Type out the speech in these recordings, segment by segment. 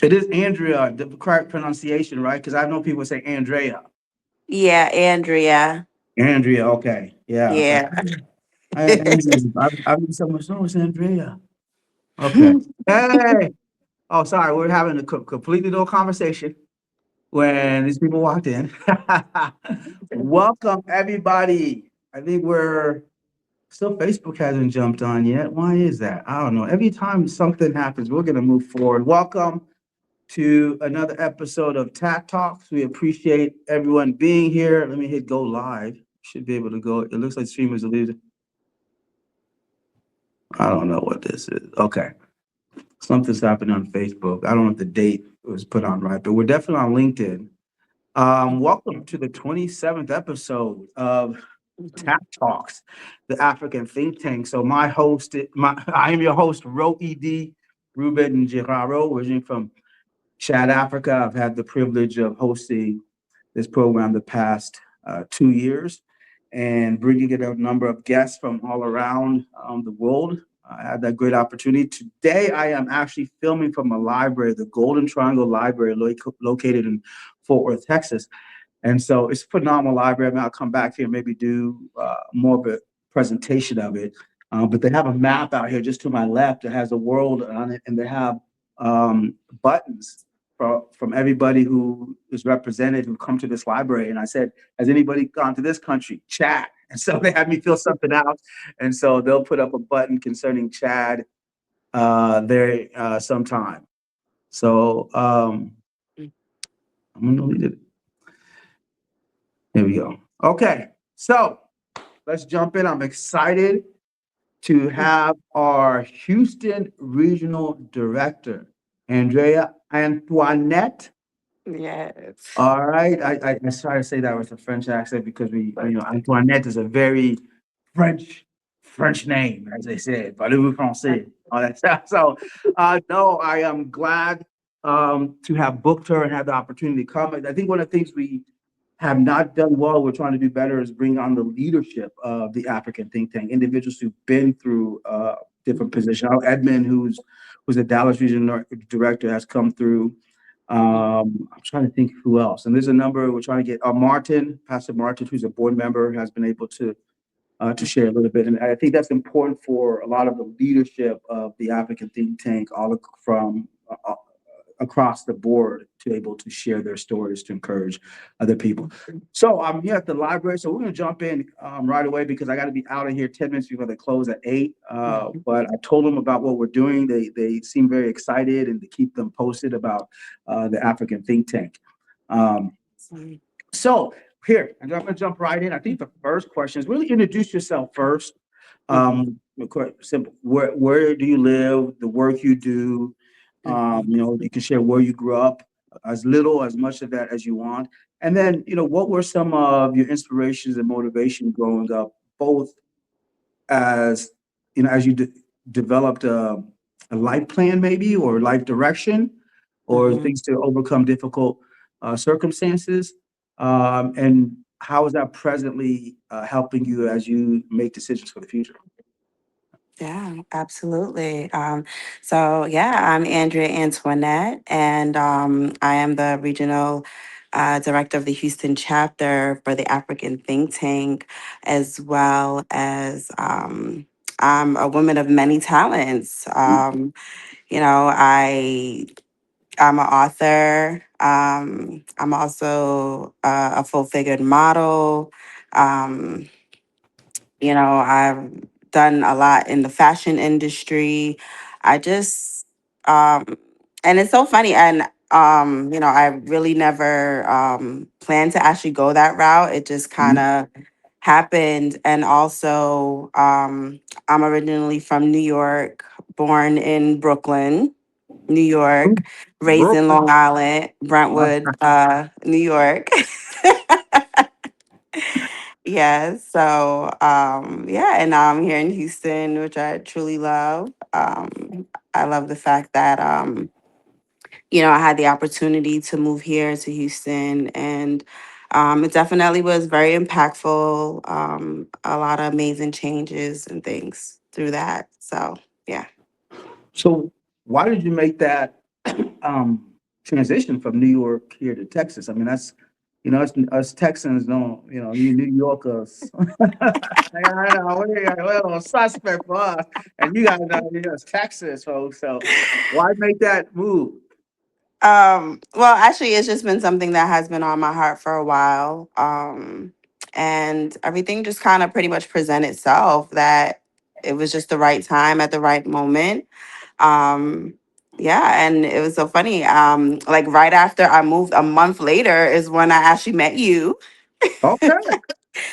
It is Andrea, the correct pronunciation, right? Because I know people say Andrea. Yeah, Andrea. Andrea, okay. Yeah, okay. Yeah. I've been so much, no, it's Andrea. Okay. Hey. Oh, sorry, we're having a completely new conversation when these people walked in. Welcome, everybody. I think we're still Facebook hasn't jumped on yet. Why is that? I don't know. Every time something happens, we're gonna move forward. Welcome to another episode of TAT Talks. We appreciate everyone being here. Let me hit go live. Should be able to go. It looks like streamers are losing. I don't know what this is. Okay. Something's happened on Facebook. I don't know if the date was put on right, but we're definitely on LinkedIn. Welcome to the 27th episode of TAP Talks, the African think tank. So I am your host, Ruben Giraro, originally from Chad, Africa. I've had the privilege of hosting this program the past 2 years and bringing in a number of guests from all around the world. I had that great opportunity. Today, I am actually filming from a library, the Golden Triangle Library, located in Fort Worth, Texas. And so it's a phenomenal library. I mean, I'll come back here and maybe do more of a presentation of it. But they have a map out here just to my left that has the world on it, and they have buttons from everybody who is represented who come to this library. And I said, has anybody gone to this country? Chad. And so they had me fill something out. And so they'll put up a button concerning Chad there sometime. So I'm going to delete it. Here we go. Okay. So let's jump in. I'm excited to have our Houston Regional Director, Andrea Antoinette. Yes. All right. I try to say that with a French accent because Antoinette is a very French French name, as they said. Parlez-vous français? All that stuff. So, no, I am glad to have booked her and have the opportunity to come. I think one of the things we have not done well, we're trying to do better, is bring on the leadership of the African think tank, individuals who've been through different positions. Edmund, who's the Dallas regional director, has come through. I'm trying to think who else. And there's a number we're trying to get. Pastor Martin, who's a board member, has been able to share a little bit. And I think that's important for a lot of the leadership of the African think tank, all from across the board, to able to share their stories to encourage other people. So I'm here at the library. So we're going to jump in right away because I got to be out of here 10 minutes before they close at 8. But I told them about what we're doing. They seem very excited, and to keep them posted about the African think tank. Um, so here, and I'm going to jump right in. I think the first question is really introduce yourself first. Quite simple. Where do you live? The work you do. You can share where you grew up, as little, as much of that as you want. And then, what were some of your inspirations and motivation growing up, both as, as you developed a life plan maybe, or life direction, or Mhm. things to overcome difficult circumstances. And how is that presently helping you as you make decisions for the future? Yeah, absolutely. So, yeah, I'm Andrea Antoinette, and I am the regional director of the Houston chapter for the African think tank, as well as I'm a woman of many talents. I'm an author. I'm also a full figured model. Um, I've done a lot in the fashion industry. I just, um, and it's so funny. And, I really never planned to actually go that route. It just kind Mhm. of happened. And also, I'm originally from New York, born in Brooklyn, New York, raised in Brooklyn. Long Island, Brentwood, New York. Yeah, so yeah, and now I'm here in Houston, which I truly love. I love the fact that I had the opportunity to move here to Houston, and it definitely was very impactful. A lot of amazing changes and things through that. So yeah. So why did you make that transition from New York here to Texas. I mean, that's, us Texans don't, you New Yorkers. I know, we're a little suspect for us, and you guys are, it's Texas, folks. So why make that move? Well, actually, it's just been something that has been on my heart for a while. And everything just kind of pretty much present itself that it was just the right time at the right moment. Um, yeah, and it was so funny. Like right after I moved, a month later is when I actually met you. Okay.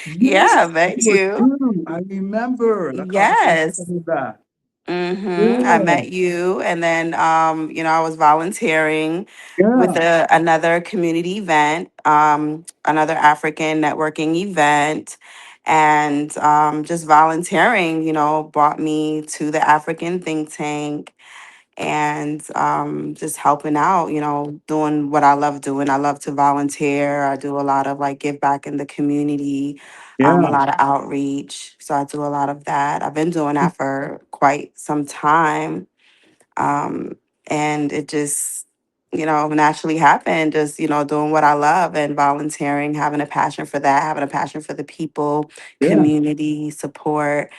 Yes, Yeah, I met you were you. true. I remember the conversation Yes. with that. I Yeah, met you, and then I was volunteering with yeah, another community event, another African networking event, and just volunteering. Brought me to the African think tank, and just helping out. Doing what I love doing. I love to volunteer. I do a lot of like give back in the community, a yeah. lot of outreach. So I do a lot of that. I've been doing that for quite some time. Um, and it just, naturally happened, just, doing what I love and volunteering, having a passion for that, having a passion for the people, Yeah. community support.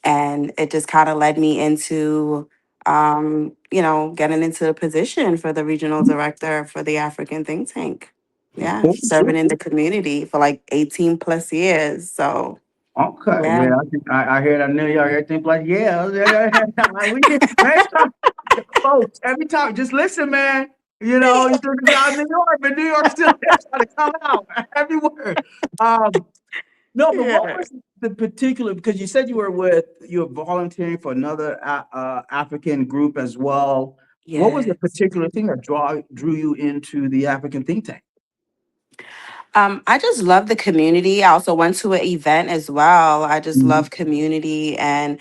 And it just kind of led me into, getting into the position for the regional director for the African think tank. Yeah, Cool, serving cool, in the cool. community for like 18 plus years. So, Okay, yeah. yeah, I hear that New York, everything like, yeah, yeah, yeah, yeah. We did, next time, folks, every time, just listen, man. You think it's out of New York, but New York still trying to come out every word. Um, no, but what Yeah. was the particular? Because you were volunteering for another African group as well. What was the Yes. particular thing that drew you into the African think tank? I just love the community. I also went to an event as well. I just Mhm. love community and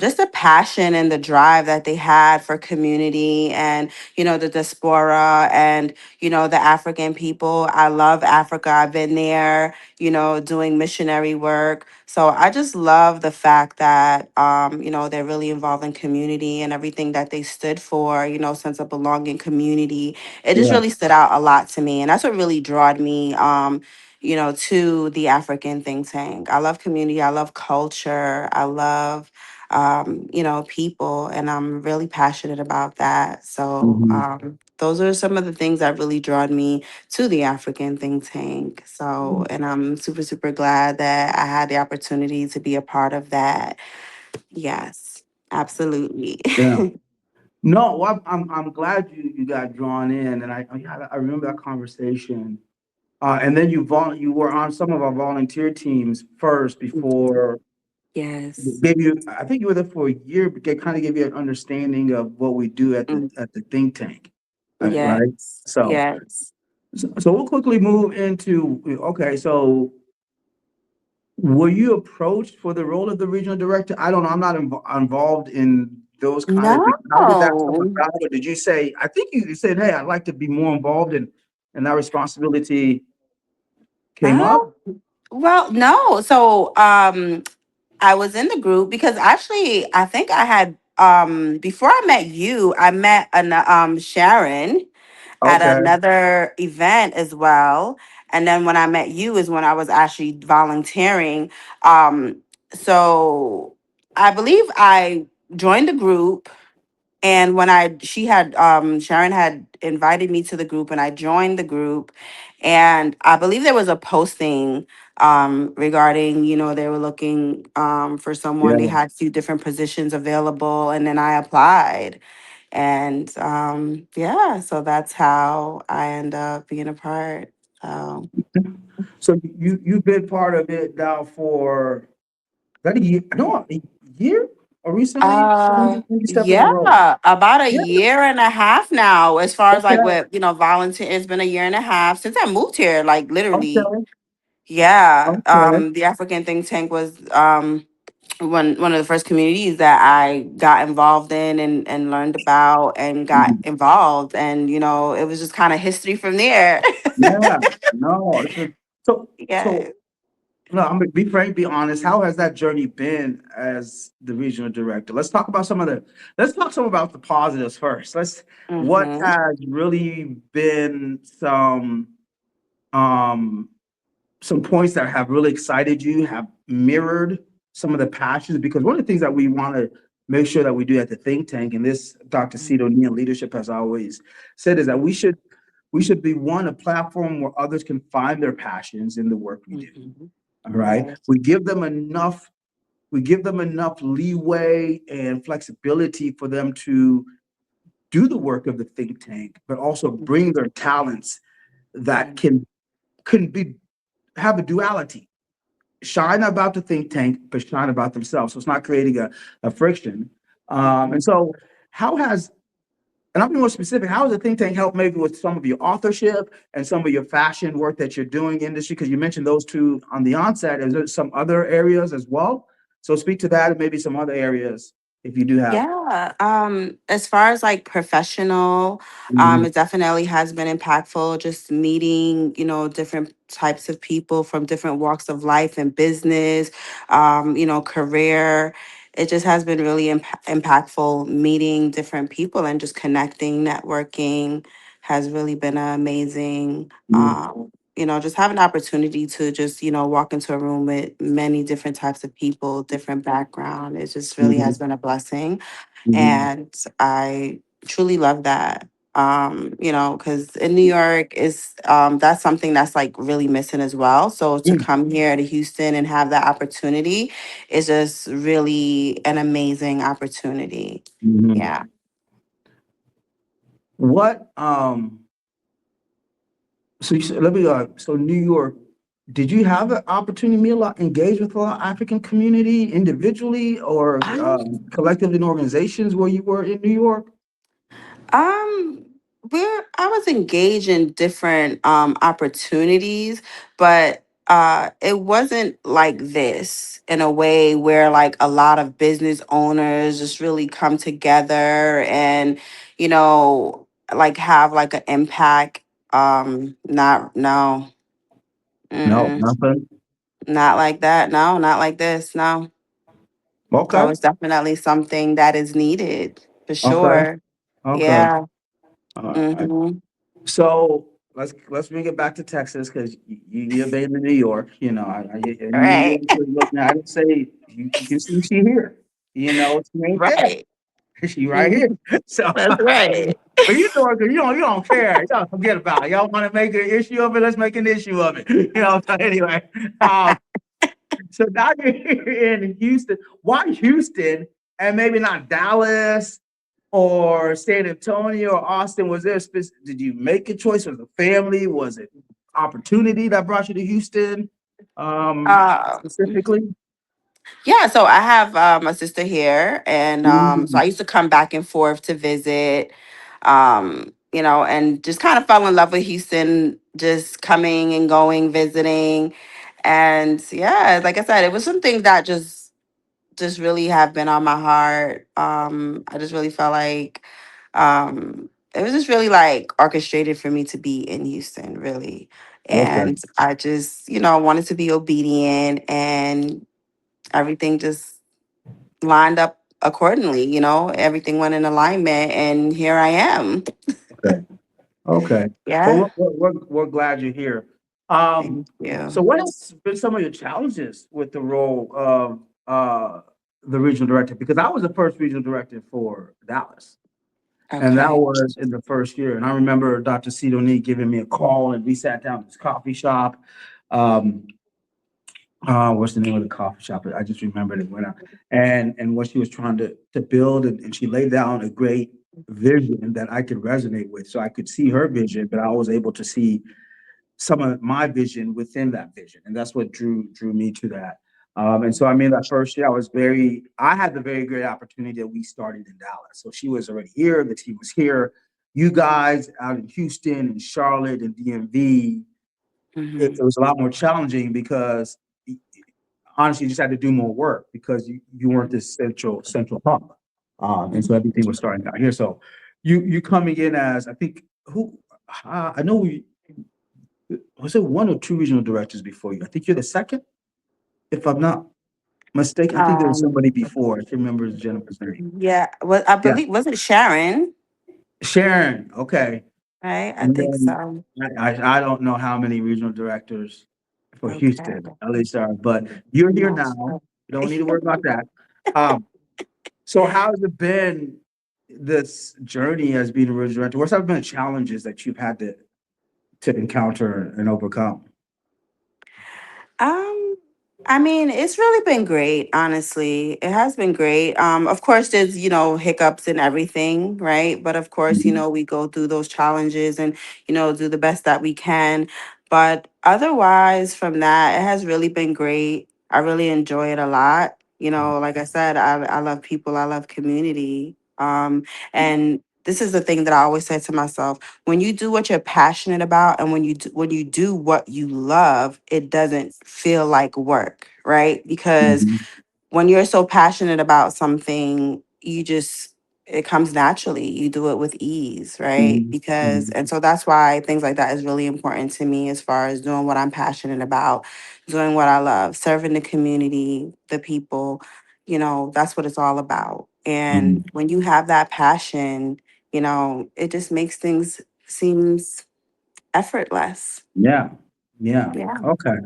just the passion and the drive that they had for community and, the diaspora and, the African people. I love Africa. I've been there, doing missionary work. So I just love the fact that, they're really involved in community and everything that they stood for, sense of belonging, community. It just Yeah. really stood out a lot to me, and that's what really drawed me to the African think tank. I love community, I love culture, I love people, and I'm really passionate about that. So Mhm. those are some of the things that really drawed me to the African think tank. So, and I'm super super glad that I had the opportunity to be a part of that. Yes, absolutely. Yeah. No, well, I'm glad you got drawn in, and I remember that conversation. And then you were on some of our volunteer teams first before Yes. gave you. I think you were there for a year, but they kind of gave you an understanding of what we do at the Mm, think tank, right? yes. So, Yes. so we'll quickly move into, okay. So were you approached for the role of the regional director? I don't know. I'm not involved in those kind of things. How did that come No. about? Or did you say, I think you said, hey, I'd like to be more involved in, and that responsibility came up? Oh, well, no. So, I was in the group because actually, I think I had before I met you, I met Sharon at Okay. another event as well. And then when I met you is when I was actually volunteering. So I believe I joined the group. And when she had, Sharon had invited me to the group and I joined the group. And I believe there was a posting regarding, they were looking for someone. They Yeah. had a few different positions available. And then I applied. And yeah, so that's how I end up being a part. So, So you've been part of it now for that a year? No, a year or recently? When you step in the role? yeah, about a Yeah. year and a half now, as far as like Okay. with, volunteer, it's been a year and a half since I moved here, like literally. Okay. Yeah. Okay. The African think tank was one of the first communities that I got involved in and learned about and got Mhm. involved. And, it was just kind of history from there. Yeah. No. So Yeah. No, I'm gonna be frank, be honest. How has that journey been as the regional director? Let's talk about let's talk some about the positives first. What Mm-hmm. has really been um, some points that have really excited you, have mirrored some of the passions? Because one of the things that we want to make sure that we do at the think tank, and this Dr. Cito Neal leadership has always said, is that we should be a platform where others can find their passions in the work we do. Mm-hmm. All right. Right. We give them enough leeway and flexibility for them to do the work of the think tank, but also bring their talents that Right. can be have a duality. Shine about the think tank, but shine about themselves. So it's not creating a friction. Mm-hmm. And so how has and I'll be more specific. How has the think tank helped maybe with some of your authorship and some of your fashion work that you're doing in industry? Because you mentioned those two on the onset. Is there some other areas as well? So speak to that and maybe some other areas if you do have. Yeah, as far as like professional, Mhm, it definitely has been impactful. Just meeting, different types of people from different walks of life and business, career. It just has been really impactful meeting different people and just connecting, networking has really been amazing. mhm, Just have an opportunity to just, walk into a room with many different types of people, different background. It just really mhm, has been a blessing. mhm, And I truly love that. Because in New York is that's something that's like really missing as well. So to mm, come here to Houston and have that opportunity is just really an amazing opportunity. mhm. Yeah. What so you said, let me so New York, did you have the opportunity to meet a lot, engage with a lot of African community individually or collectively in organizations where you were in New York? Um, where I was engaged in different opportunities, but it wasn't like this in a way where like a lot of business owners just really come together and you know like have like an impact. Not no, No, mm-mm, nothing. not like that. No, not like this. No. So Okay. it's definitely something that is needed for Okay. sure. Okay. Yeah. All right. Mm-hmm. So let's bring it back to Texas because you're based in New York. In New Right. York, look, now I didn't say you can see she here. She ain't there. Right. She right Mhm. here. So, That's right. but you don't care. Y'all forget about it. Y'all want to make an issue of it. Let's make an issue of it. So anyway, um, so now you're here in Houston. Why Houston and maybe not Dallas or San Antonio or Austin? Was there a did you make a choice? Was it family? Was it opportunity that brought you to Houston Um, specifically? yeah, so I have a sister here, and so I Mhm. used to come back and forth to visit, and just kind of fell in love with Houston, just coming and going, visiting, and yeah, like I said, it was something that just really have been on my heart. I just really felt like it was just really like orchestrated for me to be in Houston, really. Okay. And I just, wanted to be obedient and everything just lined up accordingly, everything went in alignment and here I am. Okay. Okay. Well, Yeah. we're glad you're here. Um, Thank you. so what has been some of your challenges with the role of the regional director? Because I was the first regional director for Dallas, and that Okay. was in the first year. And I remember Dr. Sidoni giving me a call, and we sat down at this coffee shop. Um, what's the name of the coffee shop? I just remembered it went out. And what she was trying to build, and she laid down a great vision that I could resonate with. So I could see her vision, but I was able to see some of my vision within that vision, and that's what drew me to that. And so I mean that first year I had the very great opportunity that we started in Dallas. So she was already here, the team was here. You guys out in Houston and Charlotte and DMV, it Hmm. was a lot more challenging because honestly you just had to do more work because you weren't this central hub. And so everything was starting out here. So you coming in as I think who I know we was it one or two regional directors before you? I think you're the second. if I'm not mistaken. I think there was Um, somebody before. I can't remember Jennifer's name. yeah, well, I Yeah, believe was it Sharon? Sharon. Okay, Right, I and think then so. I don't know how many regional directors for Okay, Houston at least are, but you're I'm here not now. sure. You don't need to worry about that. Um, so how has it been this journey as being a regional director? What's have been the challenges that you've had to encounter and overcome? Um, I mean, it's really been great, honestly. It has been great. Of course, there's, hiccups and everything, right? But of course, Mhm, we go through those challenges and, do the best that we can. But otherwise, from that, it has really been great. I really enjoy it a lot. Like I said, I love people, I love community. And this is the thing that I always say to myself: when you do what you're passionate about, and when you do what you love, it doesn't feel like work, right? Because mhm, when you're so passionate about something, it comes naturally. You do it with ease, right? mhm, Because mhm, and so that's why things like that is really important to me, as far as doing what I'm passionate about, doing what I love, serving the community, the people. That's what it's all about. mhm. And when you have that passion, it just makes things seems effortless. Yeah, yeah. Yeah. Okay.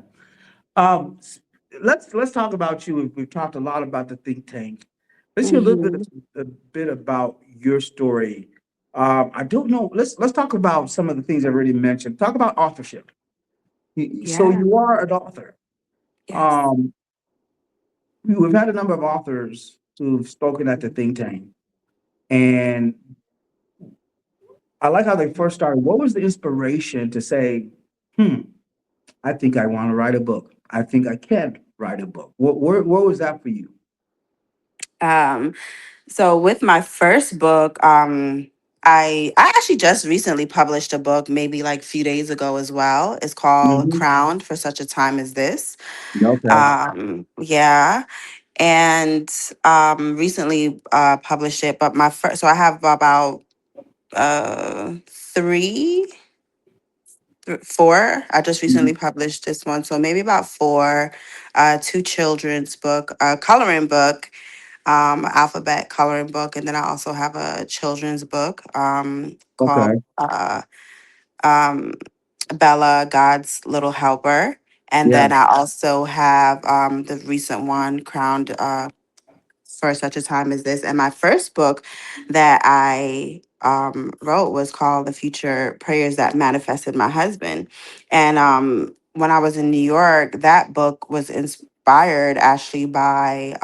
Um, s- let's talk about you. We've talked a lot about the think tank. Let's hear Hmm. a bit about your story. I don't know. Let's talk about some of the things I already mentioned. Talk about authorship. So Yeah. you are an author. Yes. Um, we've had a number of authors who've spoken at the think tank, and I like how they first started. What was the inspiration to say, "Hmm, I think I want to write a book. I think I can write a book." What was that for you? Um, so with my first book, I actually just recently published a book, maybe like a few days ago as well. It's called Mhm. Crowned for Such a Time as This. Okay. Yeah. And recently published it. But my first, so I have about three, four. I just Mhm. recently published this one. So maybe about four, two children's book, a coloring book, alphabet coloring book, and then I also have a children's book called Okay. um, Bella, God's Little Helper. And Yeah. then I also have the recent one, Crowned for Such a Time as This. And my first book that I wrote was called The Future Prayers That Manifested My Husband. And when I was in New York, that book was inspired actually by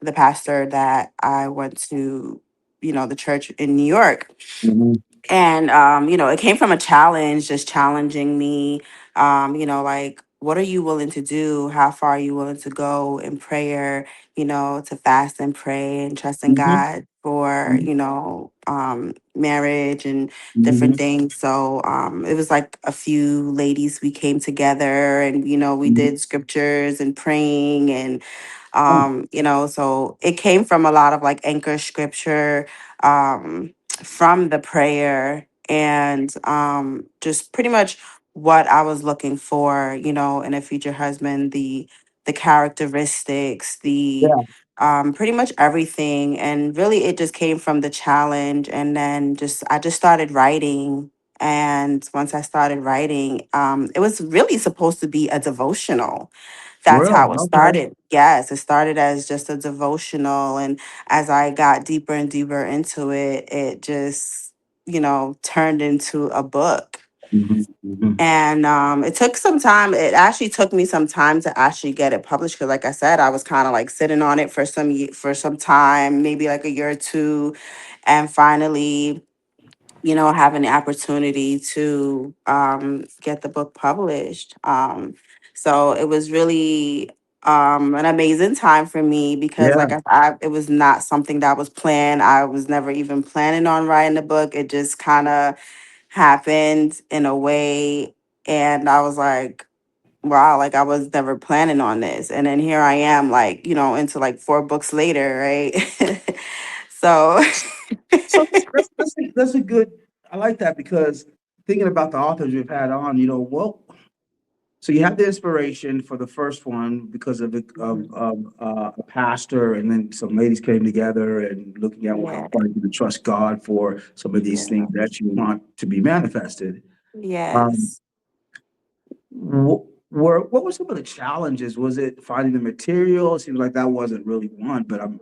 the pastor that I went to, the church in New York. Mhm. And it came from a challenge, just challenging me, like, what are you willing to do? How far are you willing to go in prayer, to fast and pray and trust in Mhm. God for, Mhm. marriage and different Mhm. things. So it was like a few ladies, we came together, and we Mhm. did scriptures and praying, and Oh, so it came from a lot of like anchor scripture, from the prayer, and just pretty much what I was looking for, in a future husband, the characteristics, the yeah. pretty much everything. And really it just came from the challenge, and then just I just started writing. And once I started writing, it was really supposed to be a devotional. That's Really? how it Okay. started. Yes, it started as just a devotional. And as I got deeper and deeper into it, it just, turned into a book. Mhm. Mhm. And it took some time. It actually took me some time to actually get it published, because, like I said, I was kind of like sitting on it for for some time, maybe like a year or two, and finally, having the opportunity to get the book published. So it was really an amazing time for me, because, Yeah. like it was not something that was planned. I was never even planning on writing a book. It just kind of happened in a way, and I was like, wow, like I was never planning on this. And then here I am, like, into like four books later, right? So, So that's a good. I like that because thinking about the authors we've had on, So you had the inspiration for the first one because of a pastor, and then some ladies came together and looking at how Yeah. far you can trust God for some of these things Yeah. that you want to be manifested. Um, Yes. what were some of the challenges? Was it finding the material? It seems like that wasn't really one, but I'm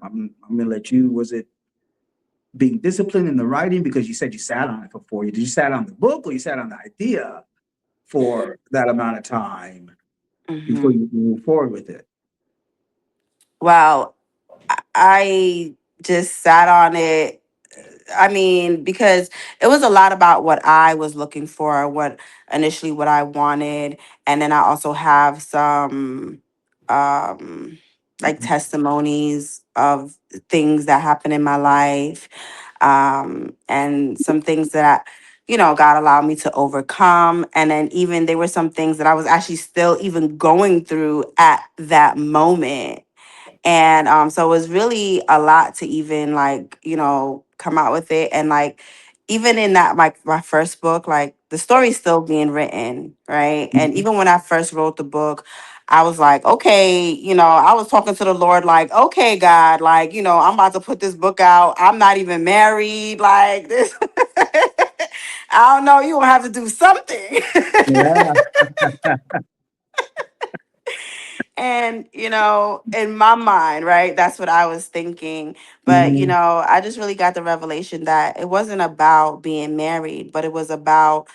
gonna let you. Was it being disciplined in the writing because you said you sat on it for 4 years? Did you sat on the book or you sat on the idea for that amount of time before Hmm. you move forward with it? Well, I just sat on it. I mean, because it was a lot about what I was looking for, what I wanted, and then I also have some um like Mhm. testimonies of things that happened in my life, and some things that God allowed me to overcome, and then even there were some things that I was actually still even going through at that moment, and so it was really a lot to even like come out with it. And like even in that, like my first book, like the story's still being written, right? And Mhm. even when I first wrote the book, I was like, okay, I was talking to the Lord like, okay, God, like, I'm about to put this book out, I'm not even married, like this. I don't know, you gonna have to do something. Yeah. And, in my mind, right, that's what I was thinking. But, Mhm. I just really got the revelation that it wasn't about being married, but it was about,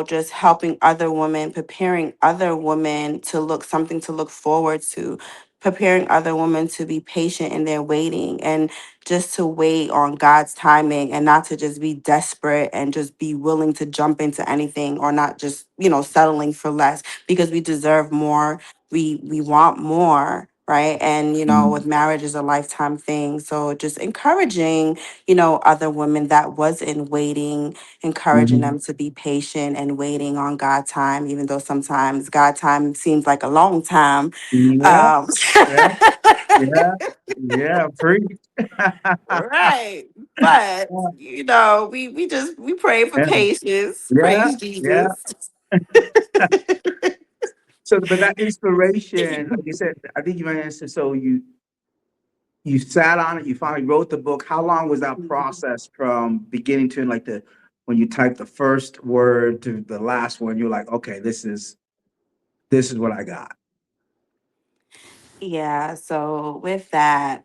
just helping other women, preparing other women to look something to look forward to, preparing other women to be patient in their waiting and just to wait on God's timing and not to just be desperate and just be willing to jump into anything or not just, settling for less because we deserve more, we want more, right? And with Mhm. marriage is a lifetime thing, so just encouraging other women that was in waiting, encouraging Mhm. them to be patient and waiting on God time, even though sometimes God time seems like a long time. Yeah. um Yeah. Yeah. Yeah. Preach. right, but we pray for Yeah. patience, Yeah. praise Yeah. Jesus. So, but that inspiration, like you said, I think you mentioned. So you sat on it. You finally wrote the book. How long was that process from beginning to like the when you typed the first word to the last one? You're like, okay, this is what I got. Yeah, so with that,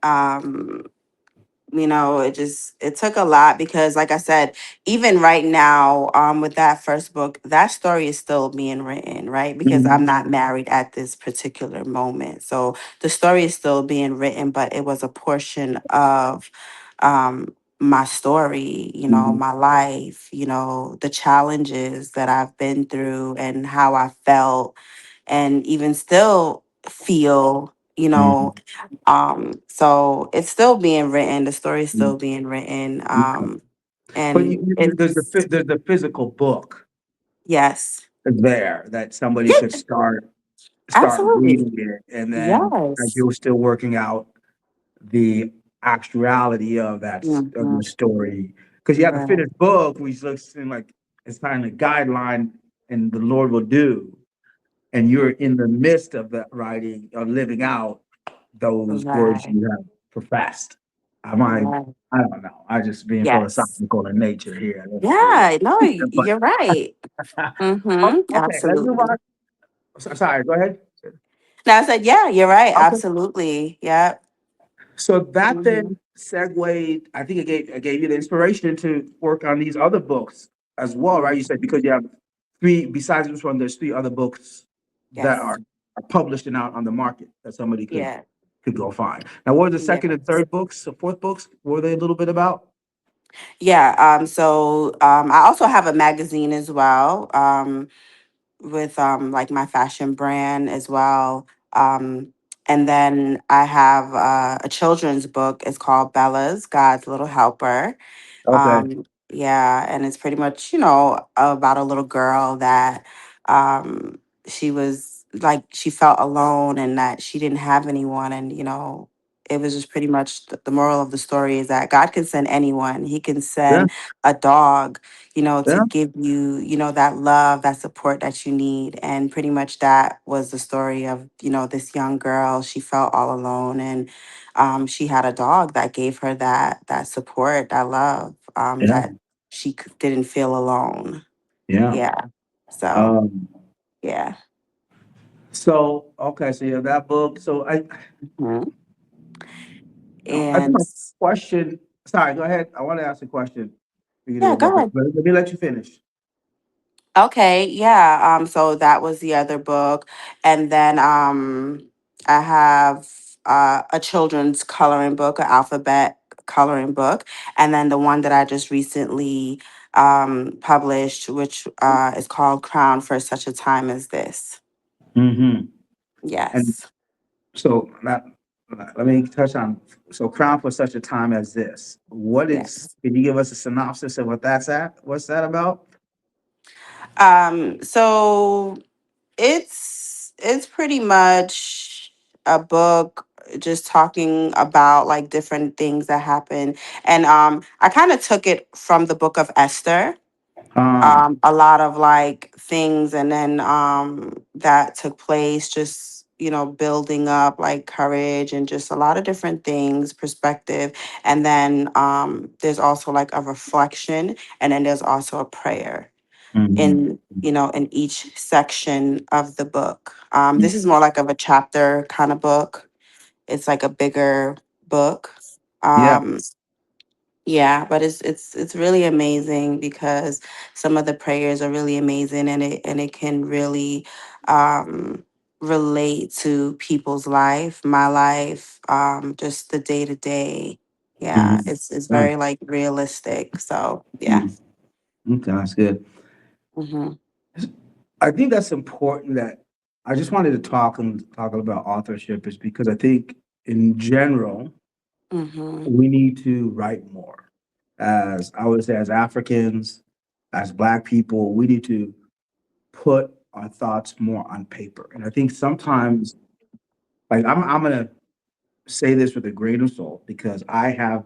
it took a lot because like I said, even right now, with that first book, that story is still being written, right? Because I'm Mhm. not married at this particular moment, so the story is still being written, but it was a portion of my story, Mhm. my life, the challenges that I've been through and how I felt and even still feel, Mhm. so it's still being written. The story is Mhm. still being written. Okay. But And there's it's there's the physical book yes. there that somebody Yeah, could start absolutely. reading it, and then as Yes. you're still working out the actuality of of Hmm. the story, because you have the Right. finished book, which looks in like it's kind of a guideline, and the Lord will do, and you're in the midst of that writing of living out those words Right. you have professed. Am Right. I don't know. I just being Yes. philosophical in nature here. That's really, Yeah. No, but you're right. okay, let's move Absolutely. on. Sorry, go ahead. Now I said, yeah, you're right. Okay. Absolutely. Yep. So that Hmm. then segued, I think it gave you the inspiration to work on these other books as well, right? You said because you have three, besides this one, there's three other books that Yes. are published and out on the market that somebody Yeah. could go find. Now, what were the second and Yes. third books, the fourth books? Were they a little bit about? Yeah. So I also have a magazine as well. With like my fashion brand as well. And then I have a children's book. It's called Bella's God's Little Helper. Okay. Yeah, and it's pretty much about a little girl that um, she was like she felt alone and that she didn't have anyone, and it was just pretty much the moral of the story is that God can send anyone. He can Yeah, send a dog, to yeah, give you, that love, that support that you need. And pretty much that was the story of, this young girl. She felt all alone, and she had a dog that gave her that support, that love, yeah, that she didn't feel alone. yeah. Yeah. So, Um, yeah. so okay, so yeah, that book. So Mhm. I think And my question. Sorry, go ahead. I want to ask a question. You yeah, do, go but ahead. let me let you finish. Okay, yeah. So that was the other book. And then I have a children's coloring book, an alphabet coloring book. And then the one that I just recently published, which is called Crown for Such a Time as This. Mm-hmm. And Yes. so let me touch on so crown for such a time as this. What is? Yes. Can you give us a synopsis of what that's at? What's that about? So it's pretty much a book just talking about like different things that happen. And I kind of took it from the book of Esther. Um. A lot of like things, and then that took place, just building up like courage and just a lot of different things, perspective. And then there's also like a reflection, and then there's also a prayer Mhm. in each section of the book. This is more like of a chapter kind of book. It's like a bigger book. Yeah. um yeah, but it's really amazing because some of the prayers are really amazing, and it can really um relate to people's life, my life, just the day to day. Yeah, Mhm. it's Nice. very like realistic, so yeah. Mhm. Okay, that's good. Mm-hmm. I think that's important. That I just wanted to talk about authorship is because I think in general Mm-hmm. we need to write more. As I would say, as Africans, as Black people, we need to put our thoughts more on paper. And I think sometimes, like I'm gonna say this with a grain of salt because I have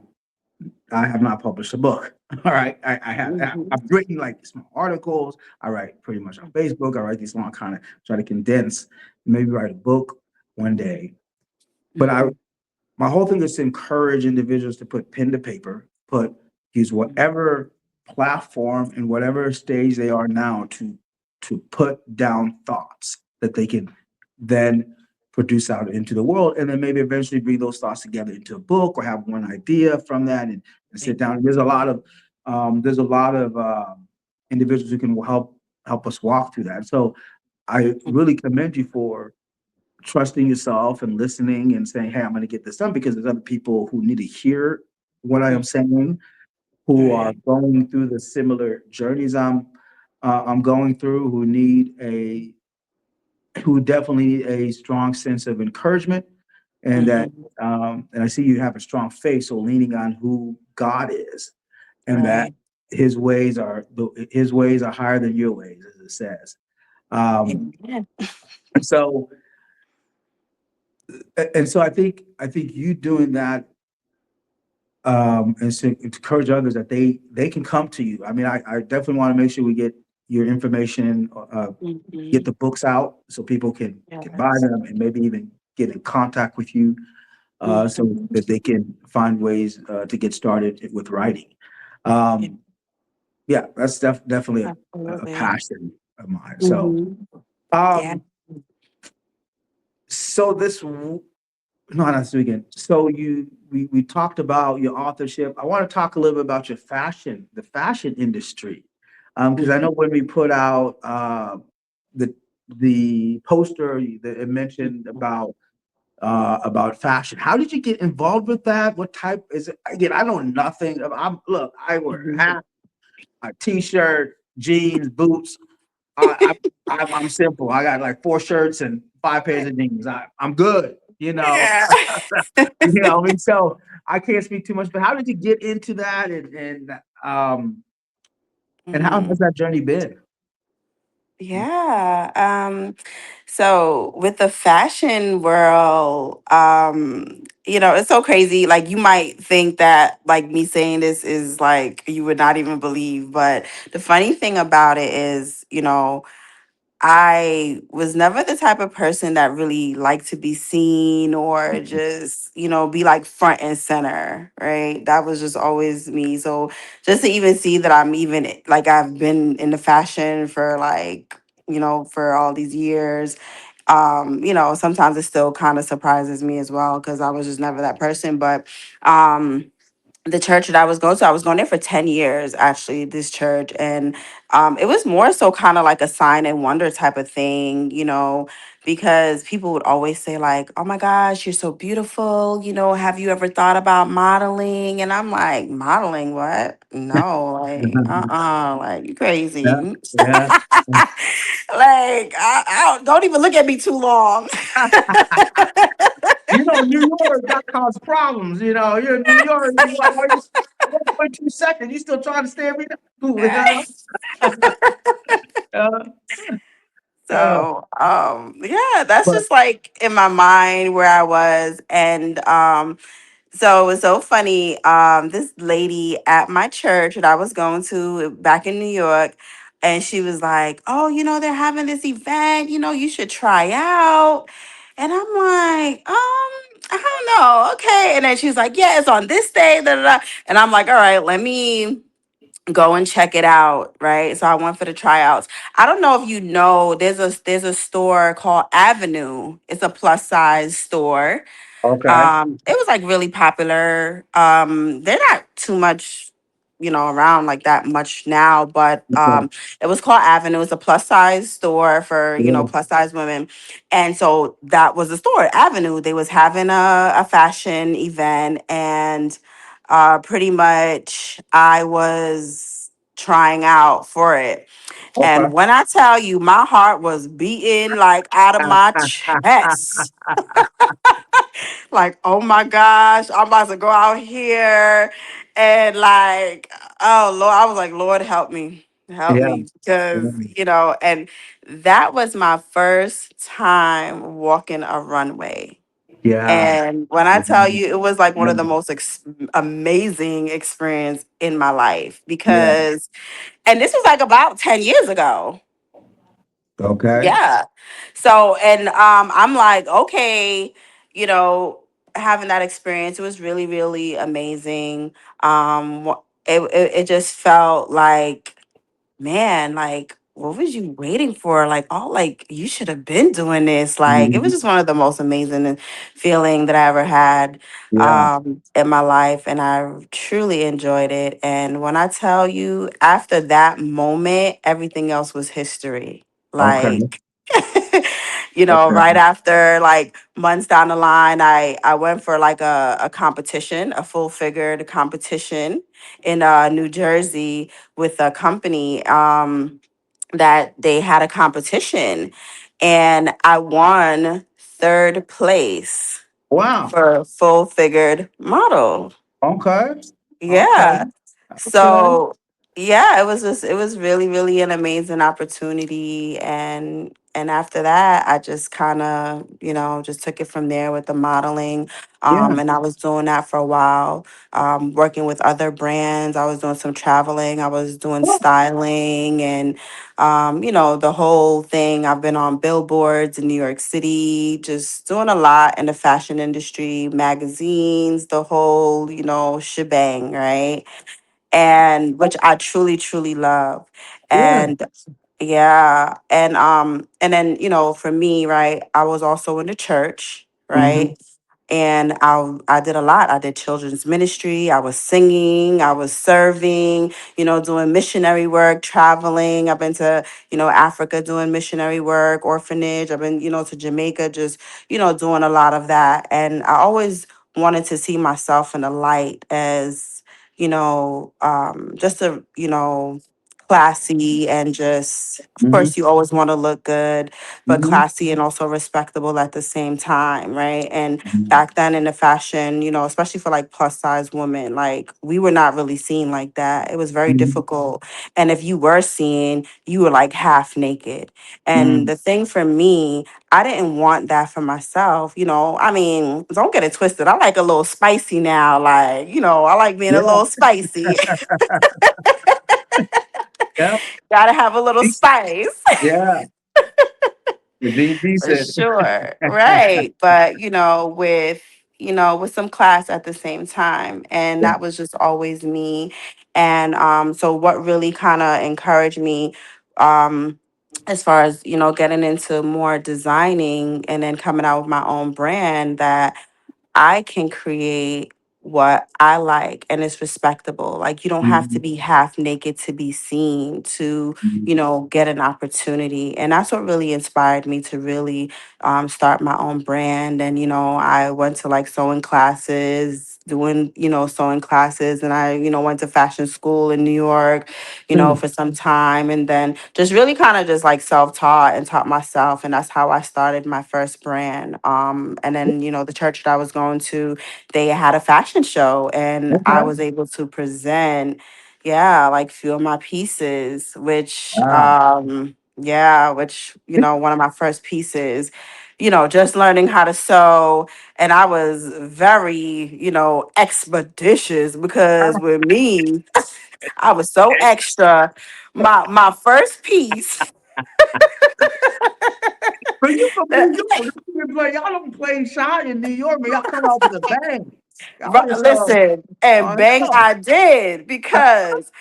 not published a book. All right, Mm-hmm. I've written like small articles. I write pretty much on Facebook. I write these long kind of try to condense, maybe write a book one day. But I Mm-hmm. my whole thing is to encourage individuals to put pen to paper, put use whatever platform and whatever stage they are now to put down thoughts that they can then produce out into the world, and then maybe eventually bring those thoughts together into a book or have one idea from that and sit down. There's a lot of individuals who can help us walk through that. So I really commend you for trusting yourself and listening and saying, "Hey, I'm going to get this done," because there's other people who need to hear what I am saying, who are Right. going through the similar journeys I'm going through, who definitely need a strong sense of encouragement, and that Mm-hmm. and I see you have a strong faith, so leaning on who God is, and that Right. His ways are higher than your ways, as it says. Um, Amen. and so and so I think you doing that and to encourage others that they can come to you. I mean, I definitely want to make sure we get your information, get Mm-hmm. the books out so people can buy Yes. them and maybe even get in contact with you so Mm-hmm. that they can find ways to get started with writing. Yeah, Um, yeah, that's definitely a absolutely. passion of mine. So, Mm-hmm. Yeah. um, so this No, not again. So we talked about your authorship. I want to talk a little bit about the fashion industry, because I Mm-hmm. know when we put out the the poster that it mentioned about fashion. How did you get involved with that? What type is it? Again, I know nothing. Look, I wear a Mm-hmm. hat, a t-shirt, jeans, boots. I, I'm simple. I got like four shirts and five pairs of jeans. I'm good. Yeah. I mean, so I can't speak too much. But how did you get into that, and how Mm-hmm. has that journey been? Yeah. So with the fashion world, it's so crazy. Like you might think that like me saying this is like you would not even believe, but the funny thing about it is, I was never the type of person that really liked to be seen or just, be like front and center, right? That was just always me. So just to even see that I'm even like I've been in the fashion for like, for all these years, sometimes it still kind of surprises me as well because I was just never that person. But the church that I was going there for 10 years, actually, this church. And it was more so kind of like a sign and wonder type of thing, because people would always say, like, oh my gosh, you're so beautiful. Have you ever thought about modeling? And I'm like, modeling, what? No, like, like, you crazy. Yeah, yeah. Like, don't even look at me too long. New York, that causes problems. You're in New York, you're like, wait 2 seconds, you still trying to stay me cool, Uh, uh, So, yeah, that's but just like in my mind where I was. And so it was so funny. This lady at my church that I was going to back in New York, and she was like, oh, they're having this event, you should try out. And I'm like, I don't know. Okay. And then she's like, yeah, it's on this day. Da, da, da. And I'm like, all right, let me go and check it out, right? So I went for the tryouts. I don't know if you know, there's a store called Avenue. It's a plus size store. okay, It was like really popular. They're not too much, around like that much now, but okay, it was called Avenue. It was a plus size store for, yeah, plus size women. And so that was the store, Avenue. They was having a fashion event, and pretty much I was trying out for it. okay. And when I tell you, my heart was beating like out of my chest. Like, oh my gosh, I'm about to go out here and like, oh Lord, I was like, Lord, help Yeah, me, because yeah, and that was my first time walking a runway. yeah, And when I yeah, tell you, it was like one yeah, of the most amazing experience in my life yeah. because, and this was like about 10 years ago. Okay, Yeah. So, and I'm like, okay, you know, having that experience, it was really, really amazing. It just felt like, man, like, what was you waiting for? Like, oh, like, you should have been doing this. Like, it was mhm, just one of the most amazing feeling that I ever had yeah, in my life. And I truly enjoyed it. And when I tell you, after that moment, everything else was history. okay, Like, right okay. after, like, months down the line, I went for like a competition, a full figured competition in New Jersey with a company that they had a competition, and I won third place Wow. for full figured model. Okay, okay, Yeah. okay. So yeah, it was really, really an amazing opportunity. And after that I just kind of, just took it from there with the modeling. Yeah. And I was doing that for a while, working with other brands. I was doing some traveling, I was doing Oh, styling, and the whole thing. I've been on billboards in New York City, just doing a lot in the fashion industry, magazines, the whole, shebang, right? And which I truly, truly love. yeah. And yeah, and then, for me, right, I was also in the church, Hmm. right? And I did a lot. I did children's ministry. I was singing. I was serving. Doing missionary work, traveling. I've been to Africa doing missionary work, orphanage. I've been to Jamaica, just doing a lot of that. And I always wanted to see myself in the light as just a classy and just, of Mhm, course, you always want to look good, but mhm, classy and also respectable at the same time, right? And mhm, back then in the fashion, especially for like plus size women, like we were not really seen like that. It was very mhm, difficult. And if you were seen, you were like half naked. And mhm. the thing for me, I didn't want that for myself. I mean, don't get it twisted. I like a little spicy now. Like, I like being a Yeah, little spicy. yeah, Gotta have a little decent. spice. Yeah, you're being For decent. sure. Right. But, with some class at the same time. And Yeah. that was just always me. And so what really kind of encouraged me um as far as, getting into more designing and then coming out with my own brand, that I can create what I like and it's respectable. Like you don't have to Mhm, be half naked to be seen to, mhm, get an opportunity. And that's what really inspired me to really start my own brand. And, I went to like sewing classes, doing, sewing classes. And I, went to fashion school in New York, mhm. for some time. And then just really kind of just like self-taught and taught myself. And that's how I started my first brand. And then, the church that I was going to, they had a fashion show and I Okay. was able to present, yeah, like few of my pieces, which, Wow. one of my first pieces, just learning how to sew. And I was very, expeditious because with me, I was so extra. My first piece. But you from New York. Y'all don't play shy in New York, man. Y'all come out with a bang. Y'all just Listen, and oh bang, no. I did because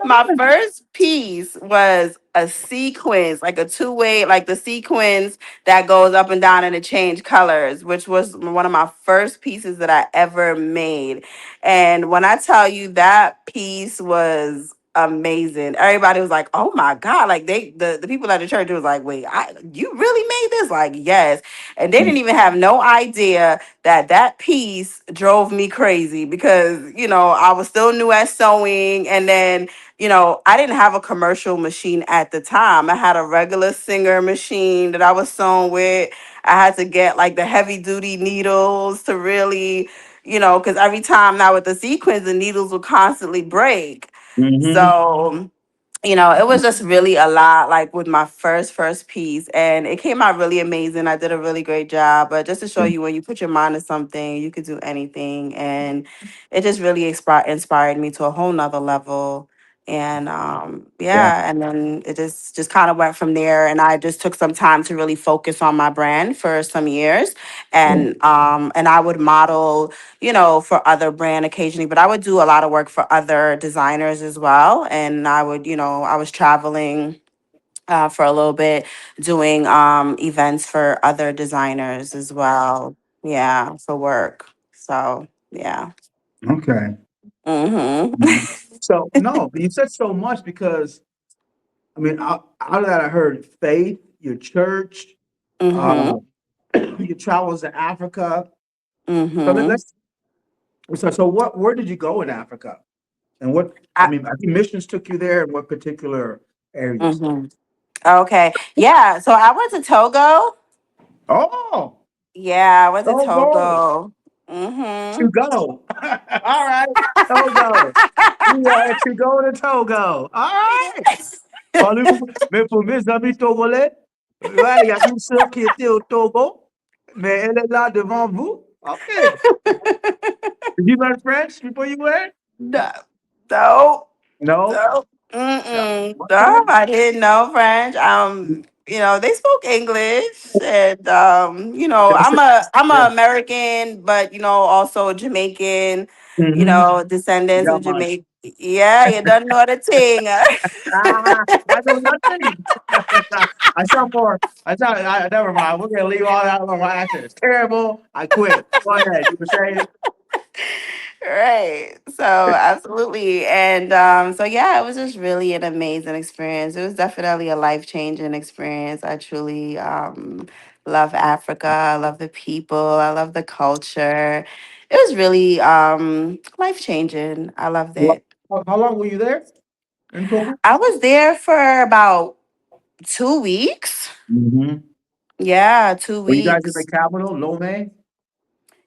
my first piece was a sequence, like a two-way, like the sequence that goes up and down and it change colors, which was one of my first pieces that I ever made. And when I tell you that piece was amazing, everybody was like, "Oh my God!" Like the people at the church was like, "Wait, you really made this?" Like, yes, and they didn't even have no idea that piece drove me crazy because I was still new at sewing, and then I didn't have a commercial machine at the time. I had a regular Singer machine that I was sewing with. I had to get like the heavy duty needles to really, because every time now with the sequins, the needles would constantly break. Mm-hmm. So it was just really a lot, like with my first piece, and it came out really amazing. I did a really great job. But just to show you, when you put your mind to something, you could do anything, and it just really inspired me to a whole nother level. And Yeah. yeah, and then it just kind of went from there. And I just took some time to really focus on my brand for some years, Yeah. and I would model for other brand occasionally, but I would do a lot of work for other designers as well. And I would, I was traveling for a little bit, doing events for other designers as well. Yeah, for work. So yeah. Okay. Mm-hmm. Mhm. So no, you said so much because I mean, out of that, I heard faith, your church, Mm-hmm. uh, your travels to Africa. So Mm-hmm. let's. So what? Where did you go in Africa? And what? I mean, I think missions took you there. And what particular areas? Mm-hmm. Okay. Yeah. So I went to Togo. Oh, Yeah, I went to Togo, Togo. Mm-hmm. to go. All right, Togo. Yeah, to go to Togo. All right. Parlez-vous, mais pour mes amis togolais, ouais, il y a une sœur qui était au Togo, mais elle est là devant vous. OK. Did you learn French before you went? No, no, No. no, Yeah. no. Okay. I didn't know French. They spoke English, and That's it. I'm Yeah. a American, but also Jamaican. Mm-hmm. Descendants Yeah, of man. Jamaica. Yeah, you don't know the thing. I know nothing. I sound more. Never mind. We're gonna leave all that alone. My accent is terrible. I quit. Go ahead. You were saying. Right. So absolutely. And so yeah, it was just really an amazing experience. It was definitely a life-changing experience. I truly love Africa. I love the people. I love the culture. It was really life-changing. I loved Well, it. how long were you there? in Togo? I was there for about 2 weeks. Mm-hmm. Yeah, two Were you guys in the weeks. capital, Lome?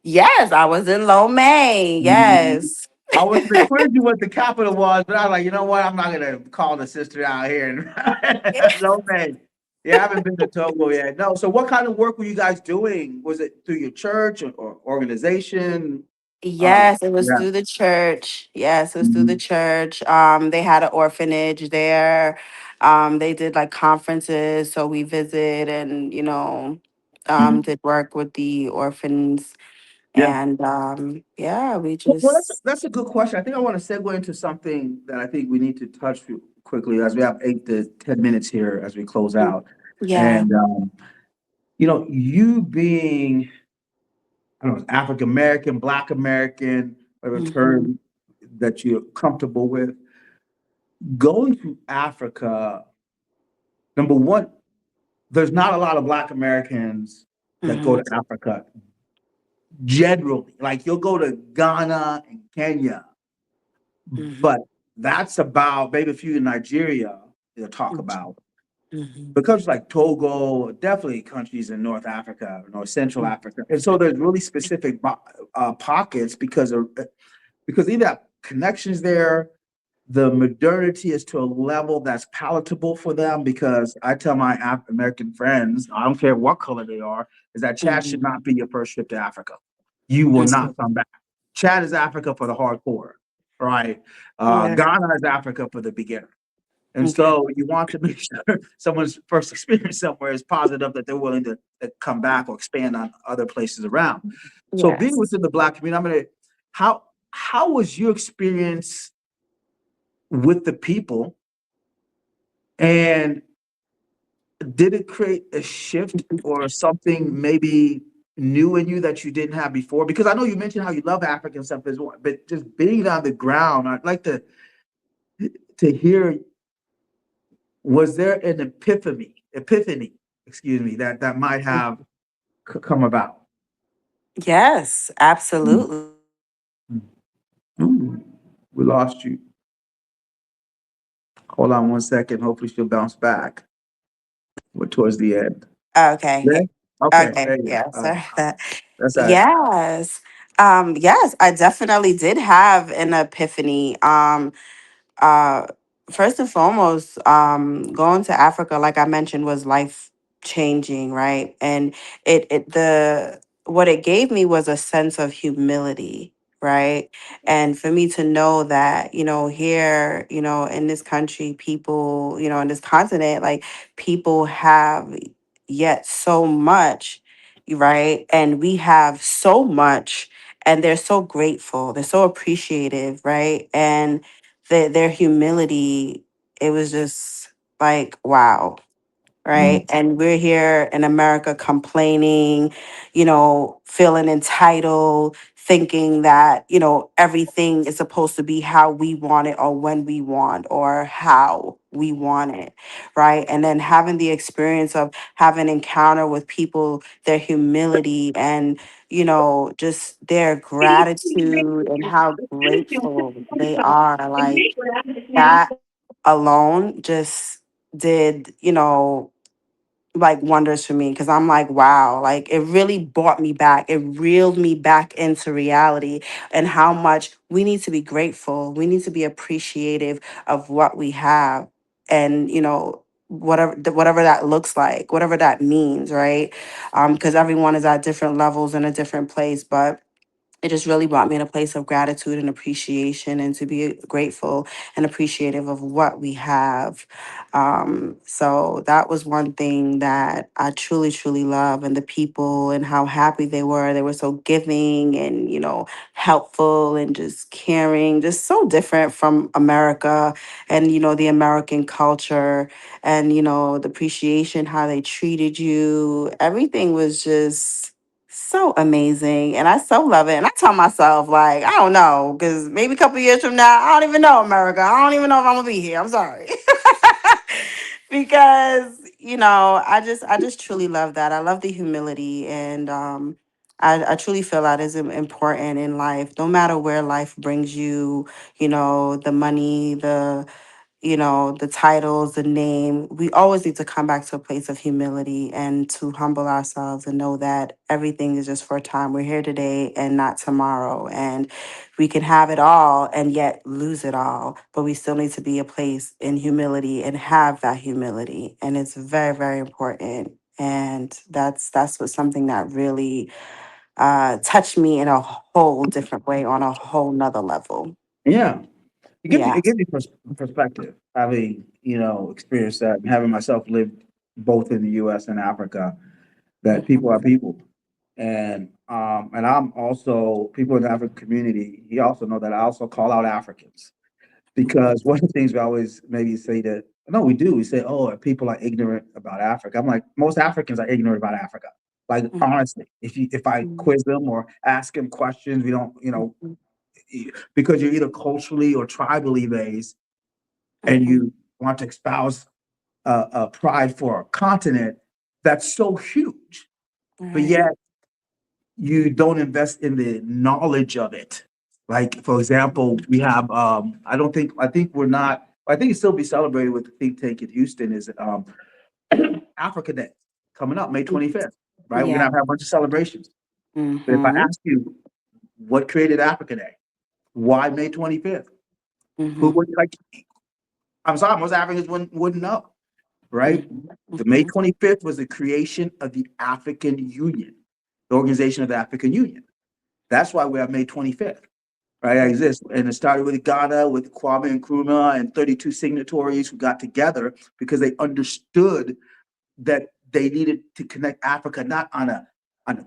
Yes, I was in Lomé. Yes. I was a bit crazy what the capital was, but I was like, you know what? I'm not gonna call the sister out here. No man. Yeah, I haven't been to Togo yet. No. So what kind of work were you guys doing? Was it through your church or organization? Yes, it was Yeah. through the church. Yes, it was through the Mhm. church. They had an orphanage there. They did like conferences, so we visited and Mhm. did work with the orphans. Yeah. And yeah, we Well, just that's a good question. I think I want to segue into something that I think we need to touch quickly as we have 8 to 10 minutes here as we close Mm, out. yeah. And you being I don't know, African American, Black American, whatever Hmm. term that you're comfortable with. Going to Africa, number one, there's not a lot of Black Americans that go Hmm. to Africa generally. Like you'll go to Ghana and Kenya, Hmm. but that's about maybe a few in Nigeria they'll talk about. Hmm. Because like Togo, definitely countries in North Africa, North Central Africa. And so there's really specific pockets because either have connections there, the modernity is to a level that's palatable for them. Because I tell my American friends, I don't care what color they are, is that Chad should Hmm. not be your first trip to Africa. You will not come back. Chad is Africa for the hardcore, right? Yeah. Ghana is Africa for the beginner. And Okay. so you want to make sure someone's first experience somewhere is positive, that they're willing to come back or expand on other places around. So being Yes. within the Black community, I'm gonna how how was your experience with the people, and did it create a shift or something maybe new in you that you didn't have before? Because I know you mentioned how you love African stuff as well, but just being on the ground, I'd like to hear, was there an epiphany, excuse me, that might have come about? Yes, Mm, absolutely. mm, mm. We lost you. Hold on one second. Hopefully she'll bounce back. We're towards the end. Okay. Yeah. Okay. Okay. There you Yeah. go. Sorry for that. That's all right. Yes. Yes, I definitely did have an epiphany. Uh First and foremost, going to Africa, like I mentioned, was life changing, right? And it the what it gave me was a sense of humility, right? And for me to know that, here, in this country, people, in this continent, like people have yet so much, right? And we have so much, and they're so grateful, they're so appreciative, right? And their humility, it was just like wow, Mm, right? And we're here in America complaining, feeling entitled, thinking that, everything is supposed to be how we want it or when we want or how we want it, right? And then having the experience of having encounter with people, their humility and, just their gratitude and how grateful they are. Like that alone just did, like wonders for me because I'm like, wow, like it really brought me back. It reeled me back into reality and how much we need to be grateful. We need to be appreciative of what we have. And, whatever that looks like, whatever that means, right? Because everyone is at different levels in a different place. But it just really brought me in a place of gratitude and appreciation and to be grateful and appreciative of what we have. So that was one thing that I truly, truly love, and the people and how happy they were. They were so giving and, helpful and just caring, just so different from America and, the American culture and, the appreciation, how they treated you. Everything was just so amazing. And I so love it. And I tell myself, like, I don't know, because maybe a couple years from now, I don't even know America. I don't even know if I'm gonna be here. I'm sorry. Because, I just truly love that. I love the humility and I truly feel that is important in life. No matter where life brings you, the money, the titles, the name. We always need to come back to a place of humility and to humble ourselves and know that everything is just for a time. We're here today and not tomorrow. And we can have it all and yet lose it all. But we still need to be a place in humility and have that humility. And it's very, very important. And that's what something that really touched me in a whole different way on a whole nother level. Yeah. Yeah. It gives you perspective, having, experienced that and having myself lived both in the US and Africa, that people are Mhm. people. And I'm also people in the African community, you also know that I also call out Africans. Because one of the things we always maybe say that no, we do. We say, "Oh, people are ignorant about Africa." I'm like, most Africans are ignorant about Africa. Like Mhm. honestly, if I quiz them or ask them questions, we don't, Mhm. because you're either culturally or tribally based, and Mhm. you want to espouse a pride for a continent that's so huge, but Right. yet you don't invest in the knowledge of it. Like, for example, we have I think we're not I think it still be celebrated with the think tank in Houston is Africa Day coming up May 25th, right? We're gonna Yeah. have a bunch of celebrations. But if I Mhm. ask you what created Africa Day, why May 25th? Who Mhm. would like I'm sorry, most Africans wouldn't know, right? Mhm. The May Mhm. 25th was the creation of the African Union, the Organization of the African Union. That's why we have May 25th. Right, I exist. And it started with Ghana, with Kwame Nkrumah and 32 signatories who got together because they understood that they needed to connect Africa not on a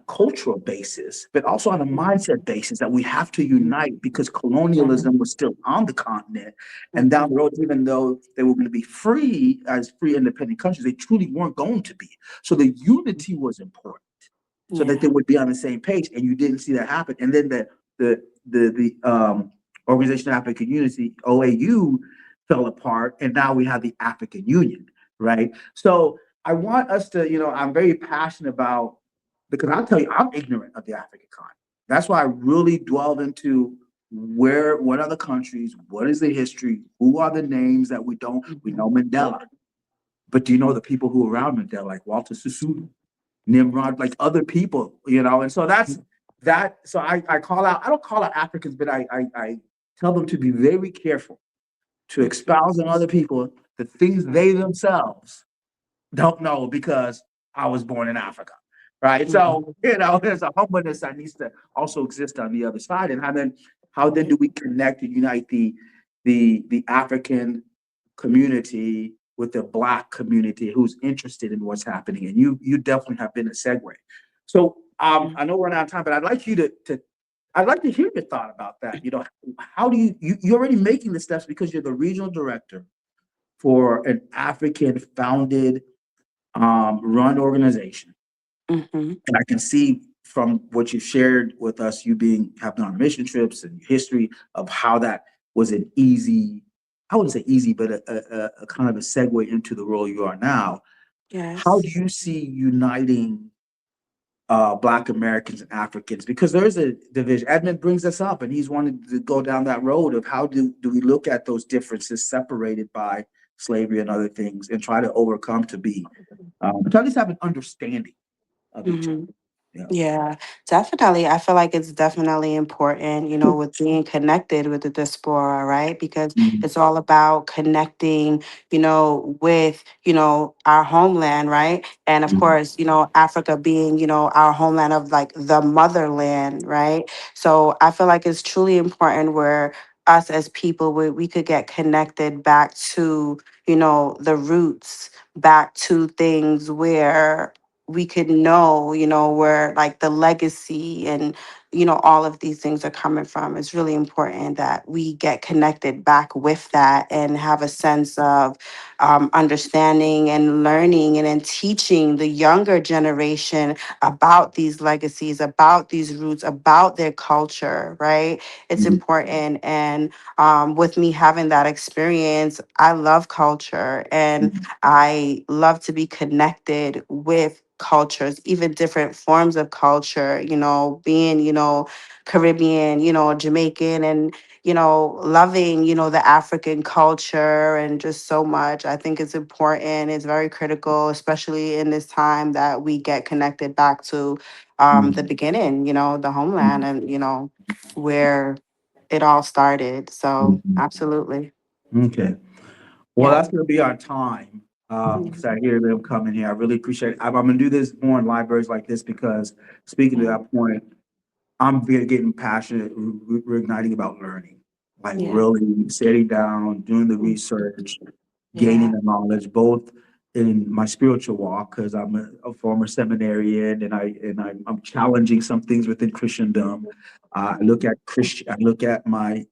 cultural basis, but also on a mindset basis that we have to unite because colonialism was still on the continent. And down Mhm. the road, even though they were going to be free as free independent countries, they truly weren't going to be. So the unity was important so that they Yeah. would be on the same page. And you didn't see that happen. And then the Organization of African Unity (OAU) fell apart, and now we have the African Union, right? So I want us to, I'm very passionate about because I'll tell you, I'm ignorant of the African continent. That's why I really dwelled into what are the countries, what is the history, who are the names that we don't, we know Mhm. Mandela, but do you know the people who were around Mandela, like Walter Sisulu? Nimrod, like other people, and so that's that. So I call out, I don't call out Africans, but I tell them to be very careful to Mhm. espouse on other people the things they themselves don't know because I was born in Africa. Right. So, Mhm. there's a humbleness that needs to also exist on the other side. And how then do we connect and unite the African community with the Black community who's interested in what's happening? And you definitely have been a segue. So Mhm. I know we're running out of time, but I'd like you to I'd like to hear your thought about that. How do you're already making the steps because you're the regional director for an African founded run organization. Mhm. And I can see from what you shared with us, you being have done mission trips and history of how that was an easy, I wouldn't say easy, but a kind of a segue into the role you are now. How Yes. do you see uniting Black Americans and Africans? Because there is a division. Edmund brings us up, and he's wanted to go down that road of how do we look at those differences separated by slavery and other things, and try to overcome to at least have an understanding of each other. Mhm. Yeah. Yeah, definitely. I feel like it's definitely important, with being connected with the diaspora, right? Because Mhm. it's all about connecting, with, our homeland, right? And of Mhm. course, Africa being, our homeland of like the motherland, right? So I feel like it's truly important where us as people, we could get connected back to, the roots, back to things where we could know, where like the legacy and, all of these things are coming from. It's really important that we get connected back with that and have a sense of understanding and learning and then teaching the younger generation about these legacies, about these roots, about their culture, right? It's Mhm. important. And with me having that experience, I love culture and Mhm. I love to be connected with cultures, even different forms of culture, being, Caribbean, Jamaican, and, loving, the African culture and just so much. I think it's important. It's very critical, especially in this time that we get connected back to the Mhm. beginning, the homeland, Mhm. and, where it all started. So, Mhm. absolutely. Okay. Well, Yeah. that's gonna be our time, because Mhm. I hear them coming here. I really appreciate it. I'm gonna do this more in libraries like this because speaking to Yeah. that point, I'm getting passionate, reigniting about learning, like Yeah. really sitting down, doing the Mm. research, gaining Yeah. the knowledge, both in my spiritual walk, because I'm a former seminarian and I'm challenging some things within Christendom. I look at I look at my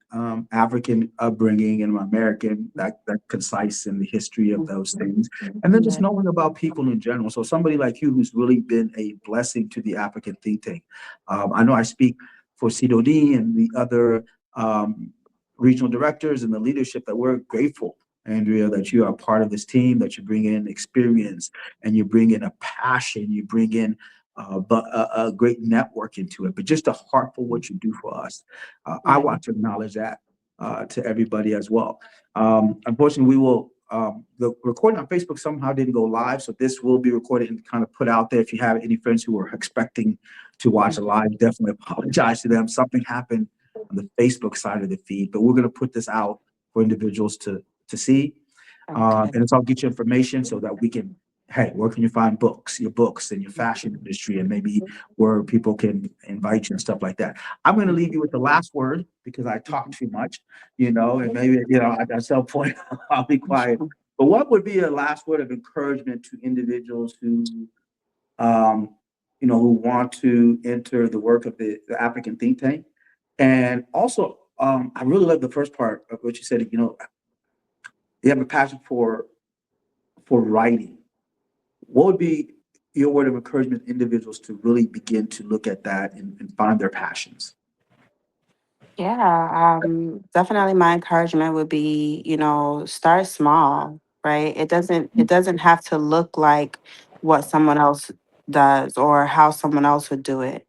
African upbringing and my American, that concise in the history of those things, and then just Yeah. knowing about people in general. So somebody like you who's really been a blessing to the African think tank. I know I speak for CDOD and the other um, regional directors and the leadership that we're grateful, Andrea, that you are part of this team, that you bring in experience and you bring in a passion, you bring in but a great network into it, but just a heart for what you do for us. I Yeah. want to acknowledge that to everybody as well. Unfortunately, we will. The recording on Facebook somehow didn't go live, so this will be recorded and kind of put out there. If you have any friends who are expecting to watch a live, definitely apologize to them. Something happened on the Facebook side of the feed, but we're going to put this out for individuals to see. Okay. And it's all get you information so that we can, hey, where can you find books, your books and your fashion industry, and maybe where people can invite you and stuff like that. I'm going to leave you with the last word because I talk too much, and maybe, at some point I'll be quiet. But what would be a last word of encouragement to individuals um, who want to enter the work of the African think tank? And also, I really love the first part of what you said. You have a passion for writing. What would be your word of encouragement to individuals to really begin to look at that and find their passions? Yeah, definitely my encouragement would be, start small, right? It doesn't have to look like what someone else does or how someone else would do it.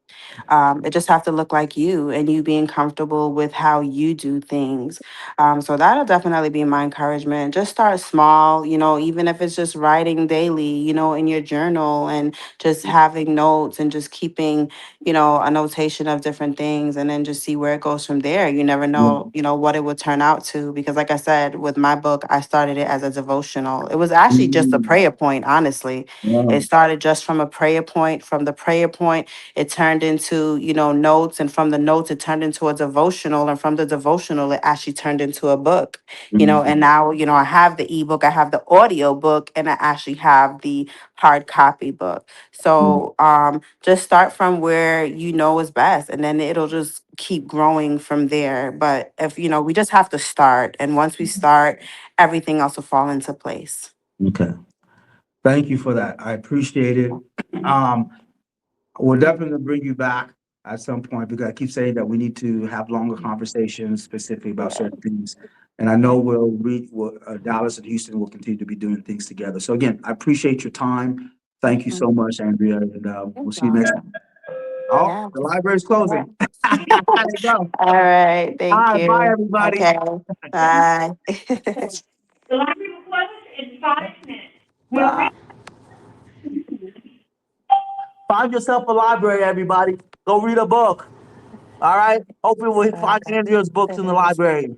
It just have to look like you and you being comfortable with how you do things. So that'll definitely be my encouragement. Just start small, even if it's just writing daily, in your journal and just having notes and just keeping, a notation of different things and then just see where it goes from there. You never know, what it would turn out to. Because like I said, with my book, I started it as a devotional. It was actually just a Mm, prayer point, honestly. It wow. started just from a prayer point. From the prayer point, it turned into, notes. And from the notes, it turned into a devotional. And from the devotional, it actually turned into a book, and Mhm. now, I have the ebook, I have the audio book, and I actually have the hard copy book. Mm, So just start from where you know is best, and then it'll just keep growing from there. But if we just have to start, and once we start, everything else will fall into place. okay. Thank you for that. I appreciate it. Um, we're definitely gonna bring you back at some point because I keep saying that we need to have longer conversations specifically about Yeah. certain things. And I know Dallas and Houston will continue to be doing things together. So again, I appreciate your time. Thank you so Mhm. much, Andrea, and You're we'll see you next welcome. time. Oh, Yeah. the library's Yeah. closing. There you go. All right. All Thank right, bye, you. everybody. Okay. Bye. The library will close in 5 minutes. Bye. Find yourself a library, everybody. Go read a book. All right. Hopefully, we'll find Okay. Andrea's books in the library.